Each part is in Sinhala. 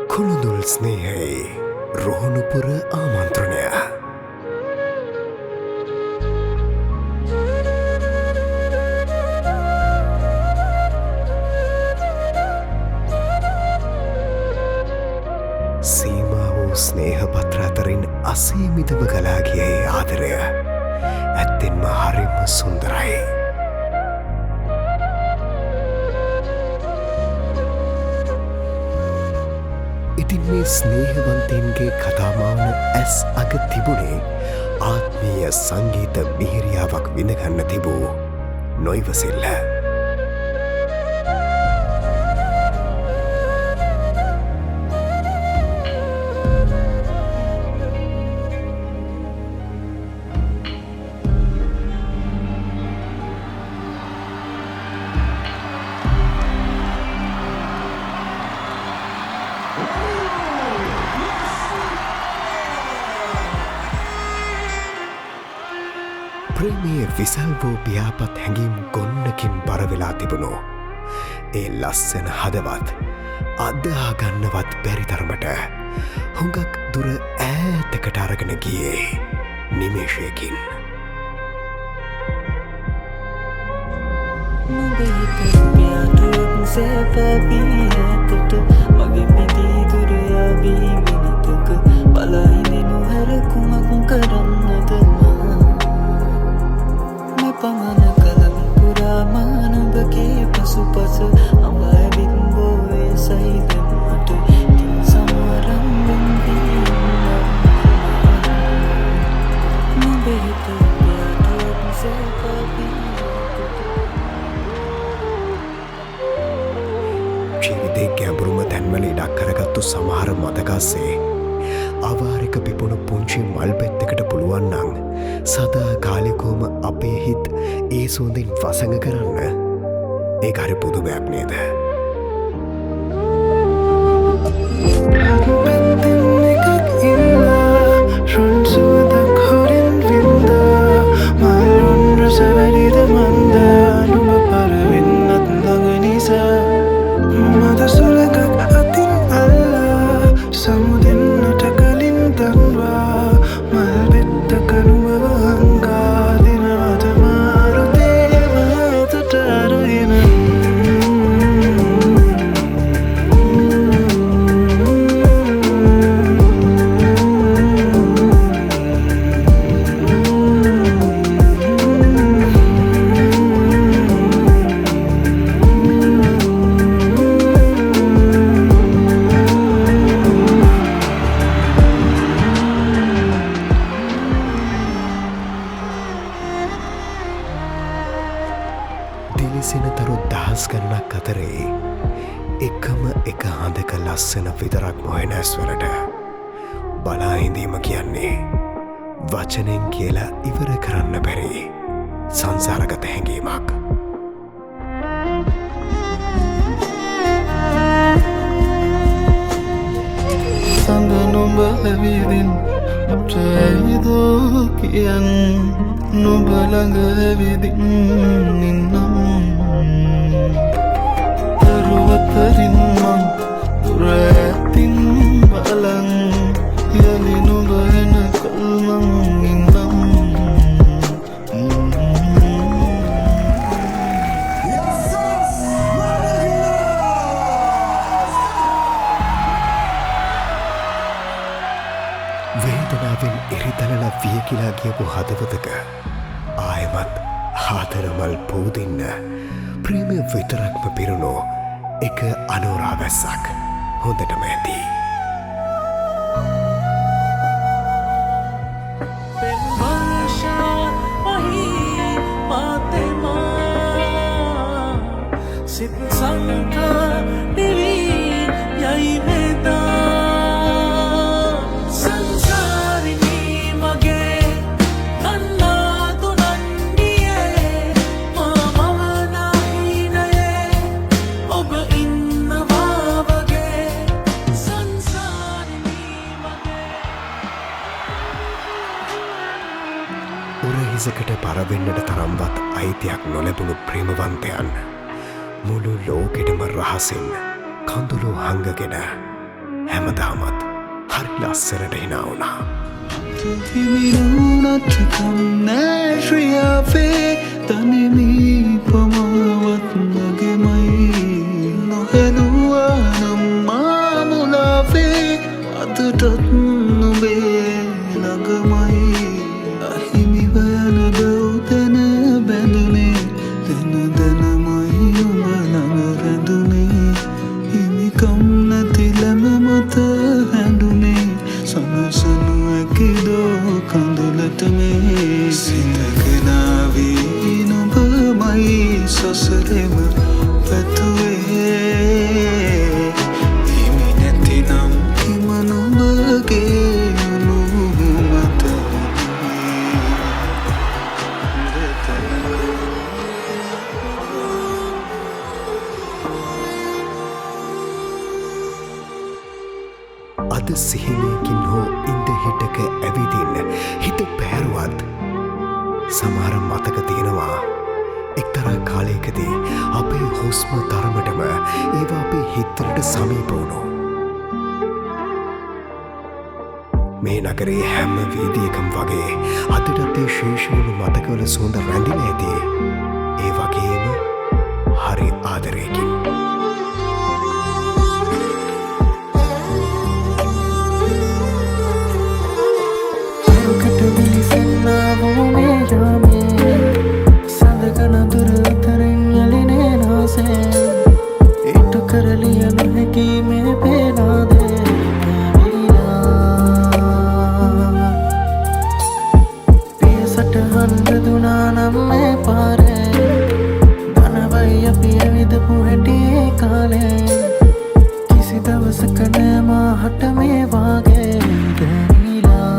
කුළුඳුල් ස්නේහයේ රෝහණපුර ආමන්ත්‍රණය. සීමා වූ ස්නේහපත්‍ර අතරින් අසීමිතව ගලා ගිය ඒ ආදරය ඇත්තෙන්ම හරිම සුන්දරයි. ඉතින් මේ ස්නේහවන්තයන්ගේ කතාමාන ඇස් අග තිබුණේ ආත්මීය සංගීත මිහිරියාවක් විඳගන්න තිබූ නොයිවසිල්ල. ප්‍රේමයේ විසල් වූ පියාපත් හැඟීම් ගොන්නකින් බරවෙලා තිබුණු ඒ ලස්සන හදවත් අදහාගන්නවත් බැරිතරමට හුඟක් දුර ඈතකට අරගෙන ගියේ නිමේෂයකින්. මගේ පිදී දුරයාබී විනතක බලහිනෙනු හැර කුමක් කරන්නදවා පමණ කලම් පුරාමානොබගේ පසු පස අමඇවිත්බෝය සහිදමට තින් සමරම්බෙන්දීන්න නොබෙහිත යාටුවම් සේපබී ජීවිතේ ගැඹුරුම තැන්වල ඉඩක් කරගත්තු සමහර මතකස්සේ අවාරික පිපුණු පුංචි මල් පෙත්තකට පුළුවන්නං සදා කාලෙකෝම අපේ හිත් ඒ සුවඳින් වසඟ කරන්න ඒ හරි පුදුමයක් නේද? දිලිසෙනතරු දහස් ගණනක් අතරේ එකම එක හඳක ලස්සන විතරක් නොයන ඇස්වලට බලාහිඳීම කියන්නේ වචනෙන් කියලා ඉවර කරන්න බැරි සංසාරගත හැඟීමක්. සඳ නොඹ ඇවිදින් අපට ඇවිදෝ කියන් නොබළඟ ඇවිදින් නින්නම් තරුවතරින් මං දුර ඇතින් බලන් යලි නොබ එන කල්මං ඉන්නම් වේදනාවෙන් එරිතලල වියකිලා ගියපු හදවතක ආයමත් හාදරමල් පූදින්න ප්‍රේමය විතරක්ම පිරුණු එක අනෝරාවැස්සක් හොඳටම ඇති. සිත් සංකා පිවී යයි වේදා සංසාරිනී මගේ කන්නා තුනන්ඩියේ මාමවනාහිනයේ ඔබ ඉන්නවා වගේ සංසාරිනී මගේ උරහිසකට පරවෙන්නට තරම්වත් අයිතියක් නොලැබුණු ප්‍රේමවන්තයන් මුළු ලෝකෙටම රහසින් කඳුළු හංගගෙන හැමදාමත් හරි ලස්සනට හිනා වුණා. හිමිනුනත්කම් නෑශ්‍රියාවේ තනිමී පමාවත් මගෙමයි නොහැනුවානම් මාමුලාවේ අදටත් නොබේ ළඟමයි අහිමිවයන බෞතන බැඳුනේ දෙන දෙනමයි ඔබ ළඟ රැඳුනේ හිමිකම් නැති ලැම මත හැඳුනේ සනසනු ඇකිදෝ කඳුලට මේ සිතගෙනාවී නොබමයි සසරෙම පැතුවේ හිමි නැතිනම් හිම නොබගේ යුණු අද සිහිනයකින් හෝ ඉන්ද හිටක ඇවිදින්න හිත පැහැරුවත් සමහර මතක තියෙනවා එක්තරා කාලයකදී අපේ හුස්ම තරමටම ඒවා අපේ හිත්වලට සමීප වුණු. මේ නගරේ හැම වීදියකම වගේ අදටත් ඒ ශේෂවුණු මතකවල සුවඳ රැඳින ඇති. ඒ වගේම හරි ආදරයකින්. කිසි දවසක නෑමා හට මේ වාගේ දැනීලා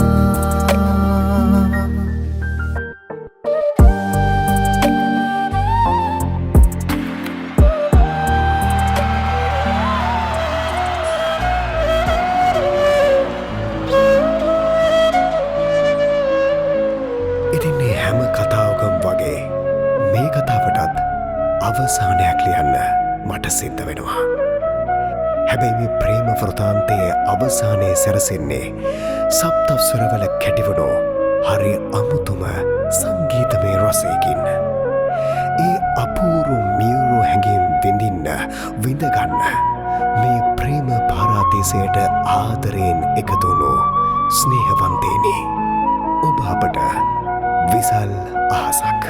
ඉතින් මේ හැම කතාවකම වගේ මේ කතාවටත් අවසානයක් ලියන්න මට සිද්ධ වෙනවා. හැබැයි මේ ප්‍රේම වෘතාන්තයේ අවසානයේ සැරසෙන්නේ සප්තස්වරවල කැටිවුණු හරි අමුතුම සංගීතමය රසයකින්. ඒ අපූරු මියුරු හැඟීම් විඳින්න විඳගන්න මේ ප්‍රේම පාරාදීසයට ආදරයෙන් එකතුණු ස්නේහවන්තේනි ඔබ අපට විසල් අහසක්.